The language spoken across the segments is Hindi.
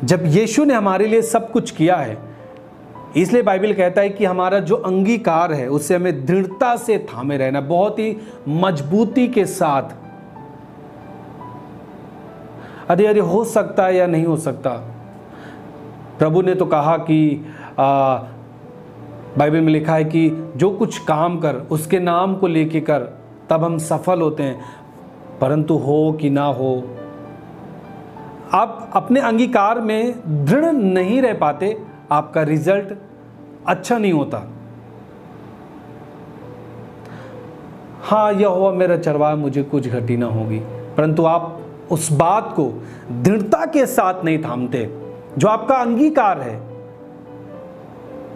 जब यीशु ने हमारे लिए सब कुछ किया है, इसलिए बाइबल कहता है कि हमारा जो अंगीकार है उससे हमें दृढ़ता से थामे रहना, बहुत ही मजबूती के साथ। अरे हो सकता है या नहीं हो सकता। प्रभु ने तो कहा कि बाइबल में लिखा है कि जो कुछ काम कर उसके नाम को लेके कर, तब हम सफल होते हैं। परंतु हो कि ना हो, आप अपने अंगीकार में दृढ़ नहीं रह पाते, आपका रिजल्ट अच्छा नहीं होता। हाँ, यहोवा मेरा चरवाहा, मुझे कुछ घटी ना होगी, परंतु आप उस बात को दृढ़ता के साथ नहीं थामते। जो आपका अंगीकार है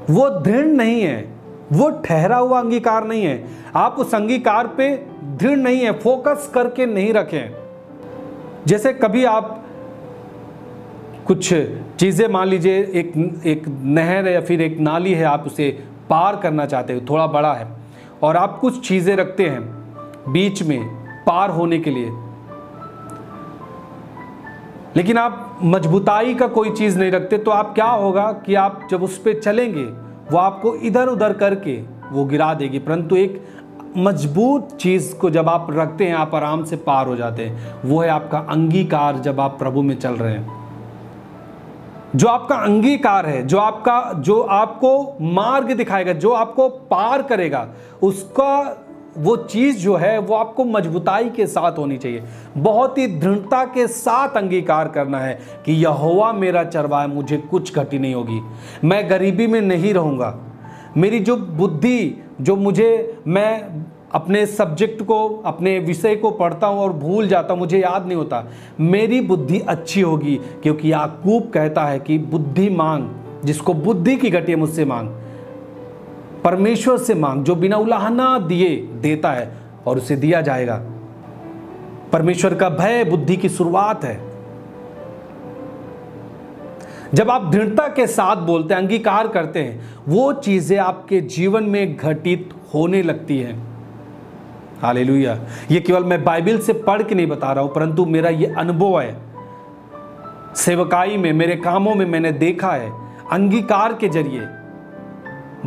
वो दृढ़ नहीं है, वो ठहरा हुआ अंगीकार नहीं है। आप उस अंगीकार पे दृढ़ नहीं है, फोकस करके नहीं रखें। जैसे कभी आप कुछ चीज़ें, मान लीजिए एक नहर या फिर एक नाली है, आप उसे पार करना चाहते हो, थोड़ा बड़ा है, और आप कुछ चीज़ें रखते हैं बीच में पार होने के लिए, लेकिन आप मजबूताई का कोई चीज़ नहीं रखते, तो आप क्या होगा कि आप जब उस पर चलेंगे वो आपको इधर उधर करके वो गिरा देगी। परंतु एक मजबूत चीज़ को जब आप रखते हैं, आप आराम से पार हो जाते हैं। वो है आपका अंगीकार। जब आप प्रभु में चल रहे हैं, जो आपका अंगीकार है, जो आपको मार्ग दिखाएगा, जो आपको पार करेगा, उसका वो चीज़ जो है वो आपको मजबूताई के साथ होनी चाहिए। बहुत ही दृढ़ता के साथ अंगीकार करना है कि यहोवा मेरा चरवाहा, मुझे कुछ घटी नहीं होगी, मैं गरीबी में नहीं रहूँगा। मेरी जो बुद्धि, जो मैं अपने सब्जेक्ट को, अपने विषय को पढ़ता हूँ और भूल जाता हूँ, मुझे याद नहीं होता, मेरी बुद्धि अच्छी होगी, क्योंकि याकूब कहता है कि बुद्धि मांग, जिसको बुद्धि की घटी है मुझसे मांग, परमेश्वर से मांग, जो बिना उलाहना दिए देता है और उसे दिया जाएगा। परमेश्वर का भय बुद्धि की शुरुआत है। जब आप दृढ़ता के साथ बोलते हैं, अंगीकार करते हैं, वो चीजें आपके जीवन में घटित होने लगती हैं। हालेलुया। ये केवल मैं बाइबल से पढ़ के नहीं बता रहा हूं, परंतु मेरा ये अनुभव है। सेवकाई में, मेरे कामों में मैंने देखा है, अंगीकार के जरिए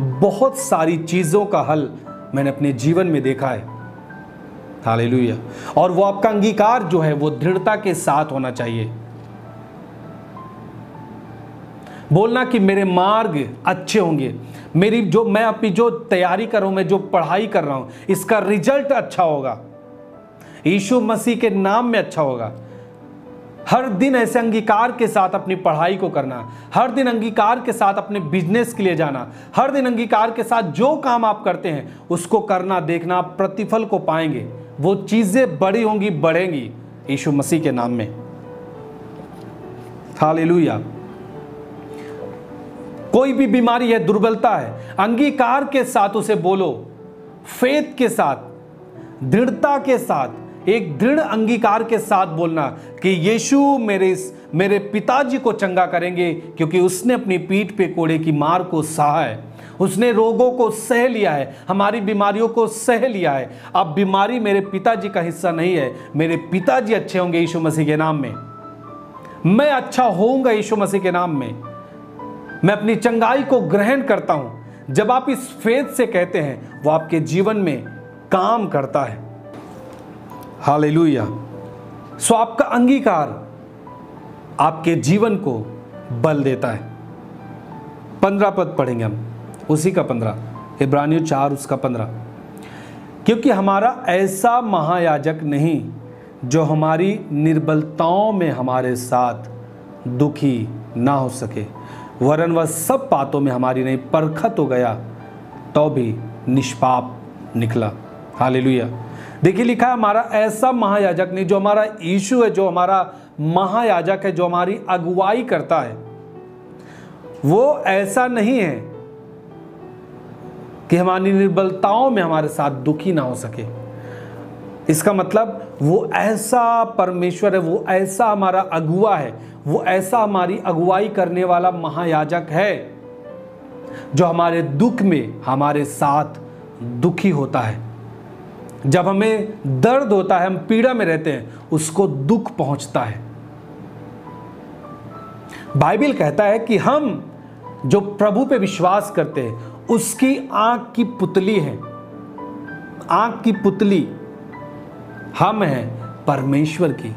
बहुत सारी चीजों का हल मैंने अपने जीवन में देखा है। हालेलुया। और वो आपका अंगीकार जो है वो दृढ़ता के साथ होना चाहिए। बोलना कि मेरे मार्ग अच्छे होंगे, मैं अपनी जो तैयारी कर रहा हूं, मैं जो पढ़ाई कर रहा हूं, इसका रिजल्ट अच्छा होगा, यीशु मसीह के नाम में अच्छा होगा। हर दिन ऐसे अंगीकार के साथ अपनी पढ़ाई को करना, हर दिन अंगीकार के साथ अपने बिजनेस के लिए जाना, हर दिन अंगीकार के साथ जो काम आप करते हैं उसको करना, देखना आप प्रतिफल को पाएंगे। वो चीजें बड़ी होंगी, बढ़ेंगी यीशु मसीह के नाम में। हालेलुया। कोई भी बीमारी है, दुर्बलता है, अंगीकार के साथ उसे बोलो, फेथ के साथ, दृढ़ता के साथ, एक दृढ़ अंगीकार के साथ बोलना कि यीशु मेरे पिताजी को चंगा करेंगे, क्योंकि उसने अपनी पीठ पे कोड़े की मार को सहा है, उसने रोगों को सह लिया है, हमारी बीमारियों को सह लिया है। अब बीमारी मेरे पिताजी का हिस्सा नहीं है, मेरे पिताजी अच्छे होंगे यीशु मसीह के नाम में, मैं अच्छा होऊंगा यीशु मसीह के नाम में, मैं अपनी चंगाई को ग्रहण करता हूं। जब आप इस फेथ से कहते हैं, वो आपके जीवन में काम करता है। हालेलुया। सो आपका अंगीकार आपके जीवन को बल देता है। 15 पद पढ़ेंगे हम, उसी का 15, इब्रानियों 4 उसका 15। क्योंकि हमारा ऐसा महायाजक नहीं जो हमारी निर्बलताओं में हमारे साथ दुखी ना हो सके, वरन वह सब बातों में हमारी नहीं परखत हो गया, तो भी निष्पाप निकला। हालेलुया। देखिए लिखा है, हमारा ऐसा महायाजक नहीं, जो हमारा यीशु है, जो हमारा महायाजक है, जो हमारी अगुवाई करता है, वो ऐसा नहीं है कि हमारी निर्बलताओं में हमारे साथ दुखी ना हो सके। इसका मतलब वो ऐसा परमेश्वर है, वो ऐसा हमारा अगुवा है, वो ऐसा हमारी अगुवाई करने वाला महायाजक है, जो हमारे दुख में हमारे साथ दुखी होता है। जब हमें दर्द होता है, हम पीड़ा में रहते हैं, उसको दुख पहुंचता है। बाइबल कहता है कि हम जो प्रभु पे विश्वास करते हैं उसकी आंख की पुतली है, आंख की पुतली हम हैं परमेश्वर की।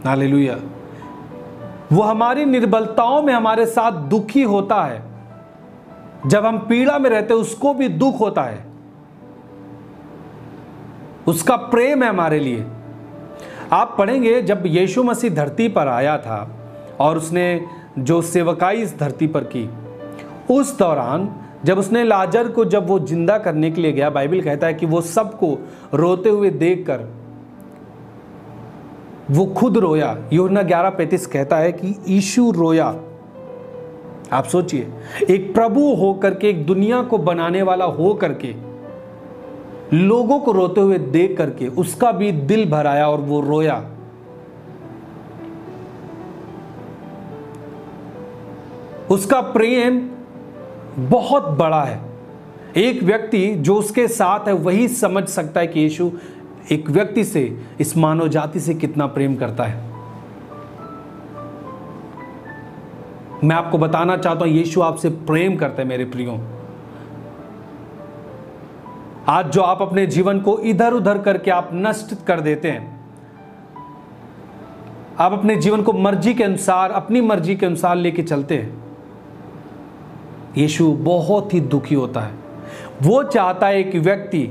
हालेलुया। वो हमारी निर्बलताओं में हमारे साथ दुखी होता है, जब हम पीड़ा में रहते हैं उसको भी दुख होता है, उसका प्रेम है हमारे लिए। आप पढ़ेंगे जब यीशु मसीह धरती पर आया था और उसने जो सेवकाई इस धरती पर की, उस दौरान जब उसने लाजर को जब वो जिंदा करने के लिए गया, बाइबल कहता है कि वो सबको रोते हुए देखकर वो खुद रोया। यूहन्ना 11:35 कहता है कि यीशु रोया। आप सोचिए, एक प्रभु होकर के, एक दुनिया को बनाने वाला हो करके, लोगों को रोते हुए देख करके उसका भी दिल भर आया और वो रोया। उसका प्रेम बहुत बड़ा है। एक व्यक्ति जो उसके साथ है वही समझ सकता है कि यीशु एक व्यक्ति से, इस मानव जाति से कितना प्रेम करता है। मैं आपको बताना चाहता हूं, यीशु आपसे प्रेम करता है मेरे प्रियो। आज जो आप अपने जीवन को इधर उधर करके आप नष्ट कर देते हैं, आप अपने जीवन को मर्जी के अनुसार, अपनी मर्जी के अनुसार लेके चलते हैं, यीशु बहुत ही दुखी होता है। वो चाहता है कि व्यक्ति,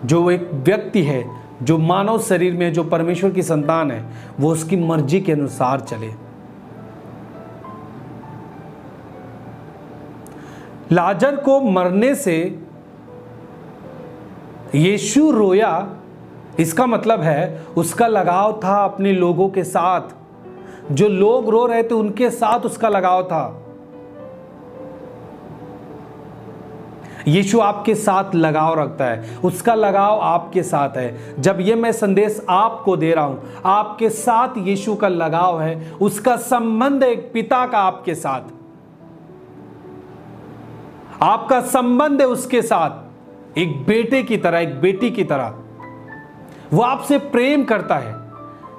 जो एक व्यक्ति है, जो मानव शरीर में, जो परमेश्वर की संतान है, वो उसकी मर्जी के अनुसार चले। लाजर को मरने से यीशु रोया, इसका मतलब है उसका लगाव था अपने लोगों के साथ। जो लोग रो रहे थे उनके साथ उसका लगाव था। यीशु आपके साथ लगाव रखता है, उसका लगाव आपके साथ है। जब ये मैं संदेश आपको दे रहा हूं, आपके साथ यीशु का लगाव है, उसका संबंध एक पिता का आपके साथ, आपका संबंध है उसके साथ एक बेटे की तरह, एक बेटी की तरह। वो आपसे प्रेम करता है।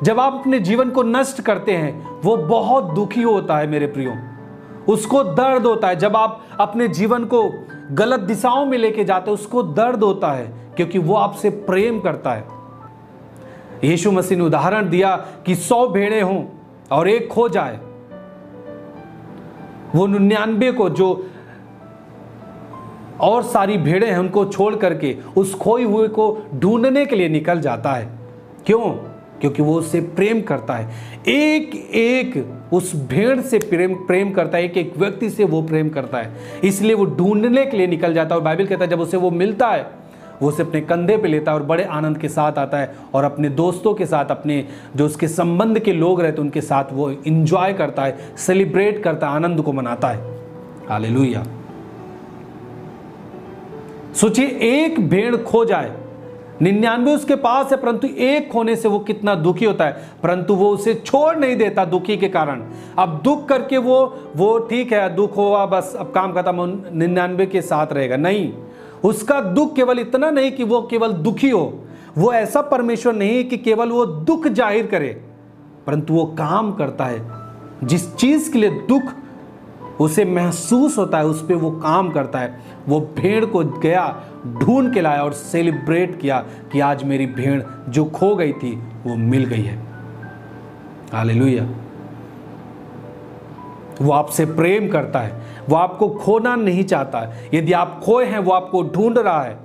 जब आप अपने जीवन को नष्ट करते हैं वो बहुत दुखी होता है मेरे प्रियो, उसको दर्द होता है। जब आप अपने जीवन को गलत दिशाओं में लेके जाते हैं उसको दर्द होता है, क्योंकि वो आपसे प्रेम करता है। यीशु मसीह ने उदाहरण दिया कि 100 भेड़ें हों और एक खो जाए, वो 99 को, जो और सारी भेड़ें हैं उनको छोड़ करके उस खोई हुए को ढूंढने के लिए निकल जाता है। क्यों? क्योंकि वो उससे प्रेम करता है। एक एक उस भेड़ से प्रेम करता है, एक एक व्यक्ति से वो प्रेम करता है, इसलिए वो ढूंढने के लिए निकल जाता है। और बाइबल कहता है जब उसे वो मिलता है वो उसे अपने कंधे पे लेता है और बड़े आनंद के साथ आता है और अपने दोस्तों के साथ, अपने जो उसके संबंध के लोग रहते हैं उनके साथ वो इंजॉय करता है, सेलिब्रेट करता है, आनंद को मनाता है। हालेलुया। सोचिए, एक भेड़ खो जाए, 99 उसके पास है, परंतु एक खोने से वो कितना दुखी होता है, परंतु वो उसे छोड़ नहीं देता दुखी के कारण। अब दुख करके वो ठीक है, दुख हुआ बस अब काम खत्म, 99 के साथ रहेगा, नहीं। उसका दुख केवल इतना नहीं कि वो केवल दुखी हो, वो ऐसा परमेश्वर नहीं कि केवल वो दुख जाहिर करे, परंतु वो काम करता है। जिस चीज के लिए दुख उसे महसूस होता है उस पर वो काम करता है। वो भेड़ को गया, ढूंढ के लाया और सेलिब्रेट किया कि आज मेरी भेड़ जो खो गई थी वो मिल गई है। हालेलुया। वो आपसे प्रेम करता है, वो आपको खोना नहीं चाहता। यदि आप खोए हैं वो आपको ढूंढ रहा है।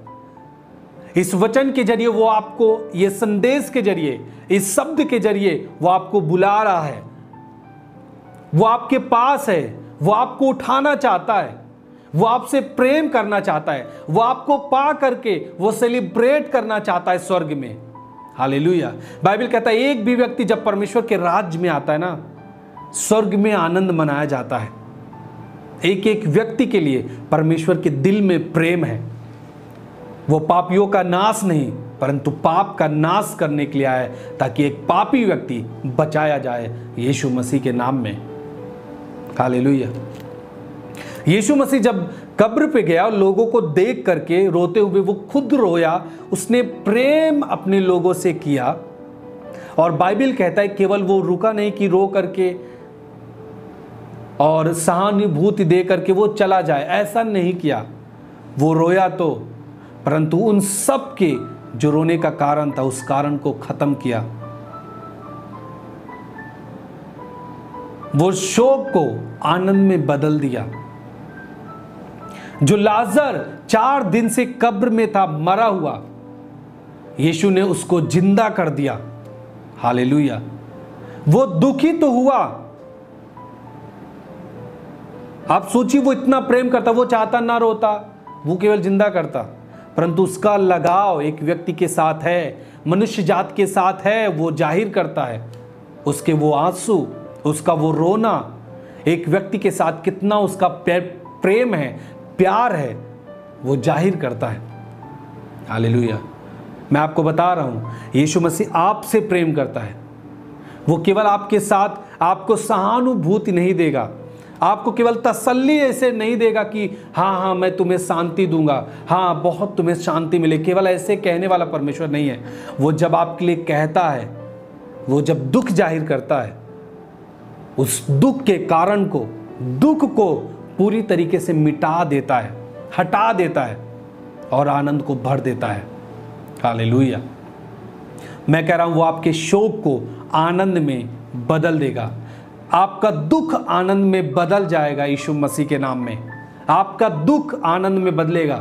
इस वचन के जरिए वो आपको, ये संदेश के जरिए, इस शब्द के जरिए वो आपको बुला रहा है। वो आपके पास है, वो आपको उठाना चाहता है, वो आपसे प्रेम करना चाहता है, वो आपको पा करके वो सेलिब्रेट करना चाहता है स्वर्ग में। हालेलुया। बाइबल कहता है एक भी व्यक्ति जब परमेश्वर के राज्य में आता है ना, स्वर्ग में आनंद मनाया जाता है। एक एक व्यक्ति के लिए परमेश्वर के दिल में प्रेम है। वो पापियों का नाश नहीं, परंतु पाप का नाश करने के लिए आया है, ताकि एक पापी व्यक्ति बचाया जाए यीशु मसीह के नाम में। हालेलुया। यीशु मसीह जब कब्र पे गया, लोगों को देख करके रोते हुए वो खुद रोया। उसने प्रेम अपने लोगों से किया और बाइबल कहता है केवल वो रुका नहीं कि रो करके और सहानुभूति दे करके वो चला जाए, ऐसा नहीं किया। वो रोया तो, परंतु उन सब के जो रोने का कारण था उस कारण को खत्म किया। वो शोक को आनंद में बदल दिया। जो लाजर 4 दिन से कब्र में था, मरा हुआ, यीशु ने उसको जिंदा कर दिया। हालेलुया। वो दुखी तो हुआ। आप सोचिए, वो इतना प्रेम करता, वो चाहता ना रोता, वो केवल जिंदा करता, परंतु उसका लगाव एक व्यक्ति के साथ है, मनुष्य जात के साथ है, वो जाहिर करता है। उसके वो आंसू, उसका वो रोना एक व्यक्ति के साथ कितना उसका प्रेम है, प्यार है, वो जाहिर करता है। हालेलुया। मैं आपको बता रहा हूं, यीशु मसीह आपसे प्रेम करता है। वो केवल आपके साथ आपको सहानुभूति नहीं देगा, आपको केवल तसल्ली ऐसे नहीं देगा कि हाँ हाँ मैं तुम्हें शांति दूंगा, हाँ बहुत तुम्हें शांति मिले, केवल ऐसे कहने वाला परमेश्वर नहीं है। वो जब आपके लिए कहता है, वो जब दुख जाहिर करता है, उस दुख के कारण को, दुख को पूरी तरीके से मिटा देता है, हटा देता है और आनंद को भर देता है। हालेलुया। मैं कह रहा हूं वो आपके शोक को आनंद में बदल देगा। आपका दुख आनंद में बदल जाएगा यीशु मसीह के नाम में। आपका दुख आनंद में बदलेगा।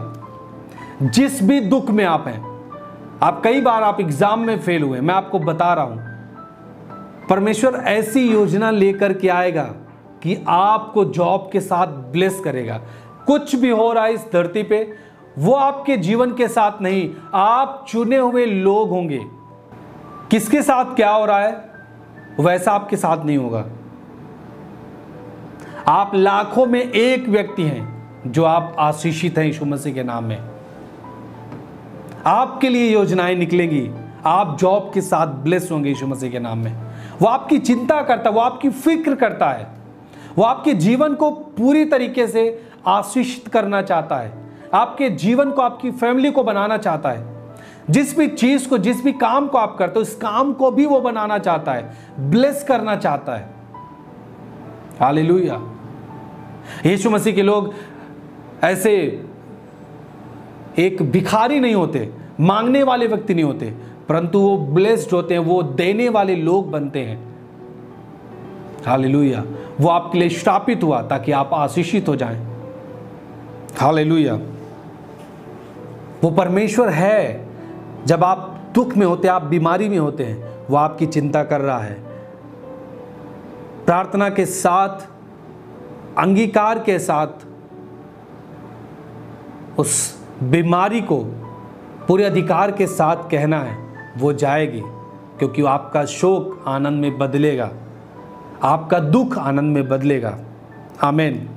जिस भी दुख में आप हैं, आप कई बार आप एग्जाम में फेल हुए, मैं आपको बता रहा हूं परमेश्वर ऐसी योजना लेकर के आएगा कि आपको जॉब के साथ ब्लेस करेगा। कुछ भी हो रहा है इस धरती पे, वो आपके जीवन के साथ नहीं, आप चुने हुए लोग होंगे। किसके साथ क्या हो रहा है वैसा आपके साथ नहीं होगा। आप लाखों में एक व्यक्ति हैं जो आप आशीषित हैं यीशु मसीह के नाम में। आपके लिए योजनाएं निकलेंगी, आप जॉब के साथ ब्लेस होंगे यीशु मसीह के नाम में। वो आपकी चिंता करता है, वो आपकी फिक्र करता है, वो आपके जीवन को पूरी तरीके से आशीषित करना चाहता है, आपके जीवन को, आपकी फैमिली को बनाना चाहता है। जिस भी चीज को, जिस भी काम को आप करते हो, इस काम को भी वो बनाना चाहता है, ब्लेस करना चाहता है। हालेलुया। यीशु मसीह के लोग ऐसे एक भिखारी नहीं होते, मांगने वाले व्यक्ति नहीं होते, परंतु वो ब्लेस्ड होते हैं, वो देने वाले लोग बनते हैं। हालेलुया। वो आपके लिए स्थापित हुआ ताकि आप आशीषित हो जाएं। हालेलुया। वो परमेश्वर है, जब आप दुख में होते हैं, आप बीमारी में होते हैं, वो आपकी चिंता कर रहा है। प्रार्थना के साथ, अंगीकार के साथ उस बीमारी को पूरे अधिकार के साथ कहना है, वो जाएगी, क्योंकि आपका शोक आनंद में बदलेगा, आपका दुख आनंद में बदलेगा। आमीन।